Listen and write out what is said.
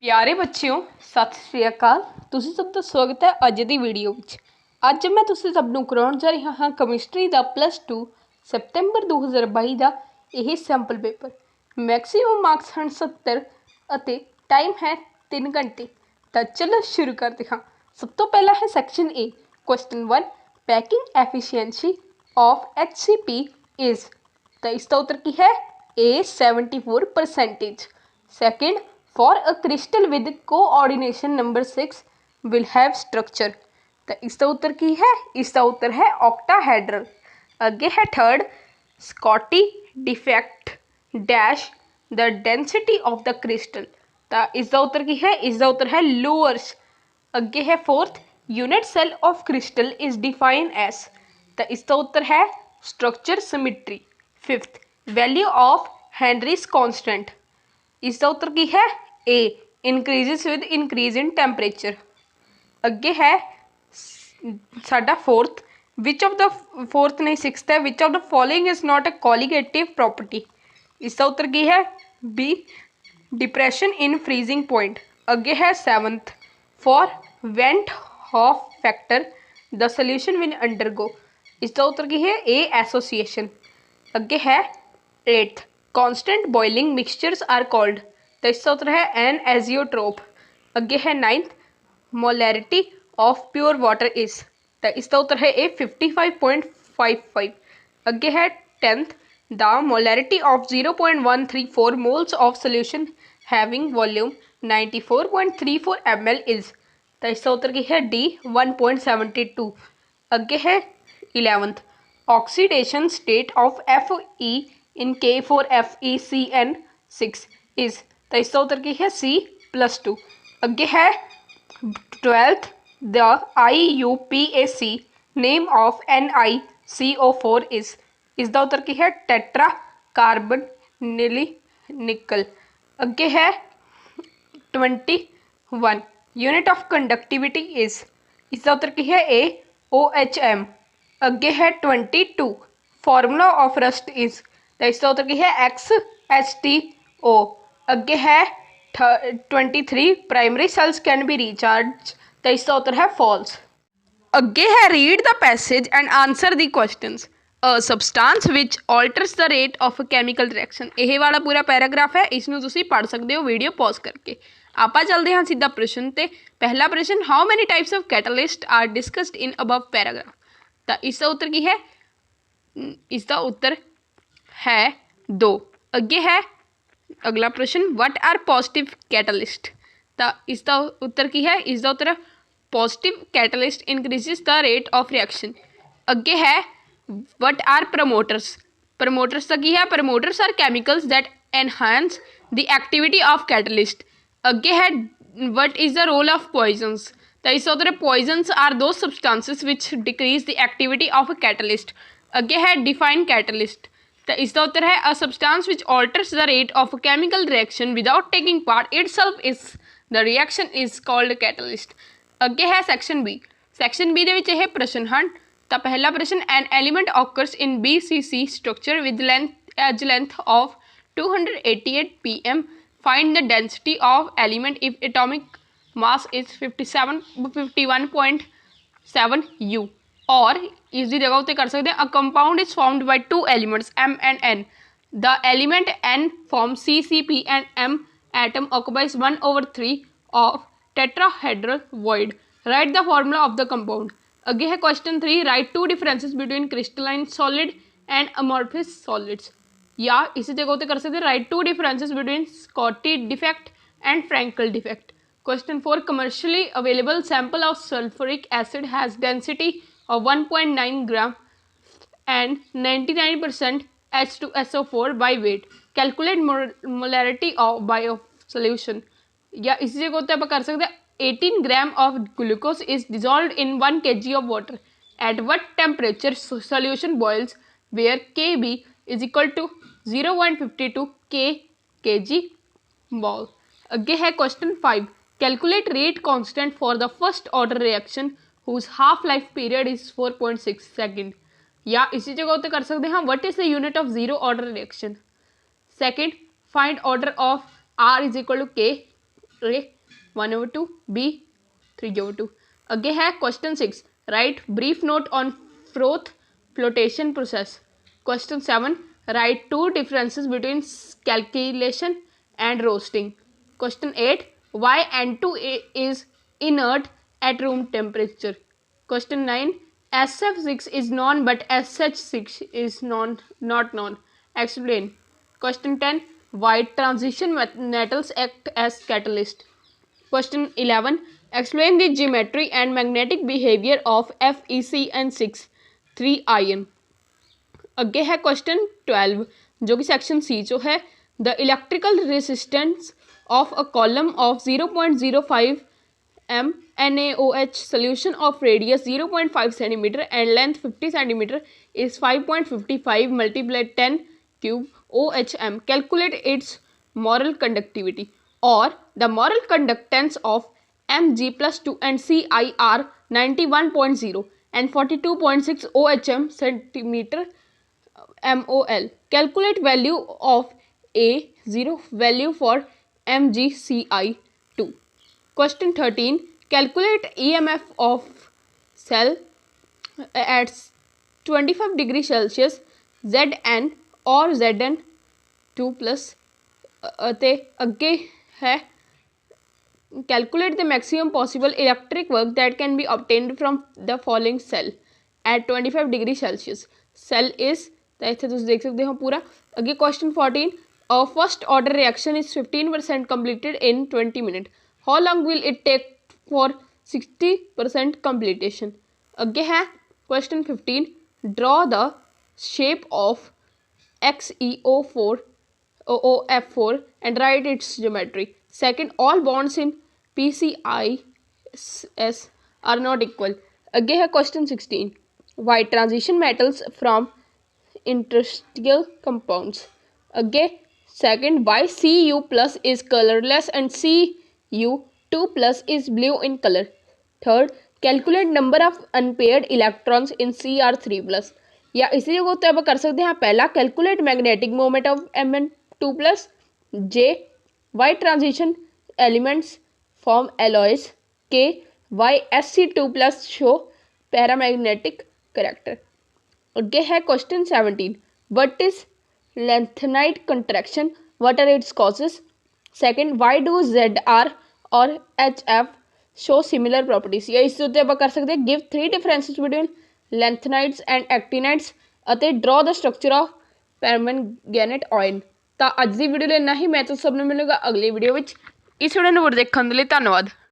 प्यारे बच्चों सत श्री अकाल। तुसी सब का स्वागत है अज की वीडियो विच। अज मैं तुसी सब नूं कराउण जा रहा हाँ कैमिस्ट्री का +2 सैप्टेंबर 2022 का यह सैंपल पेपर। मैक्सीमम मार्क्स हैं 70 अते टाइम है 3 घंटे। तो चलो शुरू करते हाँ। सब तो पहला है section A. Question 1, packing efficiency of HCP is. तो इसका उत्तर की है ए 74%। Second, for a crystal with coordination number 6 will have structure। तो इसका उत्तर की है, इसका उत्तर है ऑक्टाहेड्रल। आगे है third, Schottky defect dash the density of the crystal. तो इसका उत्तर की है, इसका उत्तर है लोअर्स। आगे है fourth, unit cell of crystal is define as. तो इसका उत्तर है structure symmetry. Fifth, value of Henry's constant. इसका उत्तर की है A increases with increase in temperature. अगे है साडा fourth, which of the fourth नहीं सिक्स्थ है, which of the following is not a colligative property. इसका उत्तर की है B depression in freezing point. अगे है seventh, for van't Hoff factor the solution will undergo. इसका उत्तर की है ए एसोसिएशन। अगे है eighth, constant boiling mixtures are called. तो इसका उत्तर है एन एजियोट्रोप। अगे है ninth, molarity of pure water is. तो इसका उत्तर है ए 55.55। अगे है tenth, the molarity of 0.134 moles of solution having volume 94.34 ml is. तो इसका उत्तर की है डी 1.72। अगे है eleventh, oxidation state of Fe in K4FeCN6 is. तो इसका उत्तर की है C+2। अगे है twelfth, the IUPAC name of NiCO4 is. इसका उत्तर की है टेट्रा कार्बन निकल। अगे है 21, यूनिट ऑफ कंडक्टिविटी इज। इसका उत्तर की है ए OHM। अगे है 22, फॉर्मूला ऑफ रस्ट इज। तो इसका उत्तर की है XHTO। अगे है 23, primary cells can be recharge. तो इसका उत्तर है फॉल्स। अगे है read the passage and answer the questions. A substance which alters the rate of a chemical reaction. यह वाला पूरा पैराग्राफ है, इसनों तुसीं पढ़ सकते हो वीडियो पॉज करके। आपां चलते हैं सीधा प्रश्न ते। पहला प्रश्न, how many types of catalyst are discussed in above paragraph. तो इसका उत्तर की है, इसका उत्तर है 2। अगे है अगला प्रश्न, व्हाट आर पॉजिटिव कैटलिस्ट। तो इसका उत्तर की है, इसका उत्तर है positive catalyst increases the rate of reaction. अगे है व्हाट आर प्रमोटर्स। प्रमोटर्स का की है, promoters are chemicals that enhance the activity of catalyst. अगे है what is the role of poisons. तो इसका उत्तर है पॉइजन्स आर दो substances which decrease the activity of a catalyst. अगे है डिफाइन कैटलिस्ट। तो इसका उत्तर है a substance which alters the rate of a chemical reaction without taking part itself is the reaction is called catalyst. अगे है section B. Section B दे है प्रश्न हैं। तो पहला प्रश्न, an element occurs in BCC structure with edge length of 288 pm, find the density of element if atomic mass is 51.7 U। और इसकी जगह उत्ते कर सकते हैं, a compound is formed by 2 elements M and N। The element N form CCP and M atom occupies 1/3 of tetrahedral void। Write the formula of the compound. अगे है question 3, write 2 differences between crystalline solid and amorphous solids. या इसी जगह उत्ते कर सकते हैं, write 2 differences between Schottky defect and Frenkel defect. Question 4, commercially available sample of sulfuric acid has density of 1.9 gram and 99% H2SO4 by weight। Calculate molarity of bio solution। या इसी जगह होता है कर सकते हैं, 18 gram of glucose is dissolve in 1 kg of water. At what temperature solution boils where KB is equal to 0.52 kg ball. अगे है question 5, calculate rate constant for the first order reaction whose half life period is 4.6 second. या इसी जगह होते कर सकते हैं, what is the unit of zero order reaction. Second, find order of R is equal to K। A 1/2, B 3/2। अगे है question 6, write brief note on froth flotation process. Question 7, write 2 differences between calculation and roasting. Question 8, why N2 is inert at room temperature। Question 9, SF6 is known but SH6 is not known. Explain. Question 10, why transition metals act as catalyst। Question 11, explain the geometry and magnetic behavior of FeCN6 3 ion। अगे है question 12 जो कि section C जो है, the electrical resistance of a column of 0.05 m NaOH solution of radius 0.5 cm and length 50 cm is 5.55 multiplied 10 cube OHm। Calculate its moral conductivity, or the moral conductance of Mg plus 2 and Ci are 91.0 and 42.6 OHm centimeter MOL। Calculate value of A0 value for MgCi2। Question 13, calculate EMF of cell at 25 degrees Celsius Zn or Zn2 plus। ते अगे है calculate the maximum possible electric work that can be obtained from the following cell at 25 degrees Celsius। cell is तो इतने तुम देख सकते हो पूरा। अगे question 14, a first order reaction is 15% completed in 20 minutes। how long will it take for 60% completion। अगे है question 15, draw the shape of XeO4 OF4 and write its geometry। second, all bonds in PCIS are not equal। अगे है question 16, why transition metals from interstitial compounds। अगे second, why Cu plus is colorless and Cu2 plus is blue in color। third, calculate number of unpaired electrons in Cr3 plus। या इसी को तो आप कर सकते हैं पहला, calculate magnetic moment of Mn2 plus. J, why transition elements form alloys. K, why Sc2 plus show paramagnetic character. अगे है question 17, what is lanthanide contraction, what are its causes. Second, why do ZR और HF show similar properties. या इस उत्ते आप कर सकते हैं give 3 differences between lanthanides and actinides ਅਤੇ draw the structure of permanganate ion. ਤਾਂ ਅੱਜ ਦੀ ਵੀਡੀਓ ਲਈ ਇੰਨਾ ਹੀ। ਮੈਂ ਤੁਹਾਨੂੰ ਸਭ ਨੂੰ ਮਿਲੂੰਗਾ ਅਗਲੀ ਵੀਡੀਓ ਵਿੱਚ। ਇਸ ਵੀਡੀਓ ਨੂੰ ਦੇਖਣ ਦੇ ਲਈ ਧੰਨਵਾਦ।